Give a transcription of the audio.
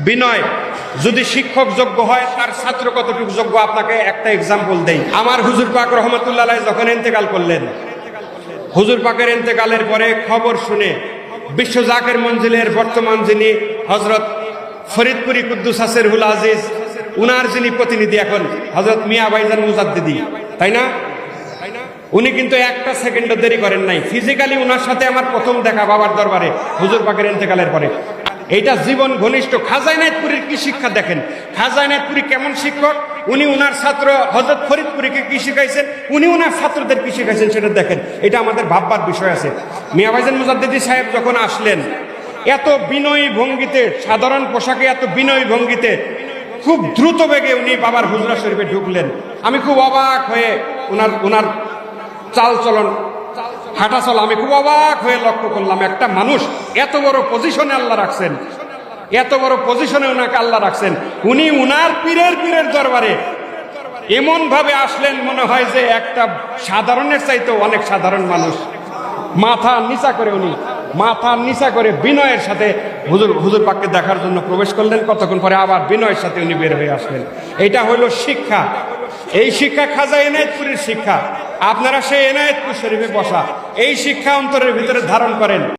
বিনয় যদি শিক্ষক যোগ্য হয় তার ছাত্র কতটুকু যোগ্য আপনাকে একটা এক্সাম্পল দেই। আমার হুজুর পাক রহমতুল্লাহ আলাইহি যখন ইন্তেকাল করলেন, হুজুর পাকের ইন্তেকালের পরে খবর শুনে বিশ্ব জাকের মঞ্জিলের বর্তমান যিনি হযরত ফরিদপুরি কুদ্দুস আসিরুল আজিজ, উনার যিনি প্রতিনিধি এখন হযরত মিয়া ভাইজান মুজাদ্দিদি, তাই না? উনি কিন্তু একটা সেকেন্ডও দেরি করেন নাই। ফিজিক্যালি উনার সাথে আমার প্রথম দেখা বাবার দরবারে হুজুর পাকের ইন্তেকালের পরে। এইটা জীবন ঘনিষ্ঠ। খাজা ইনায়েতপুরীর কি শিক্ষা দেখেন, খাজা ইনায়েতপুরী কেমন শিক্ষক, উনি উনার ছাত্র হযরত ফরিদপুরীকে কি শিখাইছেন, উনি উনার ছাত্রদের কি শিখাইছেন সেটা দেখেন। এটা আমাদের ভাববার বিষয় আছে। মিয়া ভাইজান মুজাদ্দিদি সাহেব যখন আসলেন এত বিনয়ী ভঙ্গিতে, সাধারণ পোশাকে এত বিনয়ী ভঙ্গিতে খুব দ্রুত বেগে উনি বাবার হুজরা শরীফে ঢুকলেন। আমি খুব অবাক হয়ে উনার চাল চলন, হাঁটা চলা আমি খুব অবাক হয়ে লক্ষ্য করলাম। একটা মানুষ এত বড় পজিশনে আল্লাহ রাখছেন, এত বড় পজিশনে উনাকে আল্লাহ রাখছেন, উনি উনার পীরের দরবারে এমন ভাবে আসলেন মনে হয় যে একটা সাধারণের চাইতে অনেক সাধারণ মানুষ। মাথা নিচা করে উনি মাথা নিচা করে বিনয়ের সাথে হুজুর পাককে দেখার জন্য প্রবেশ করলেন। কতক্ষণ পরে আবার বিনয়ের সাথে উনি বের হয়ে আসলেন। এটা হলো শিক্ষা। এই শিক্ষা খাজা এনায়েতপুরীর শিক্ষা। আপনারা সেই এনায়েতপুর শরীফে বসা এই শিক্ষা অন্তরের ভিতরে ধারণ করেন।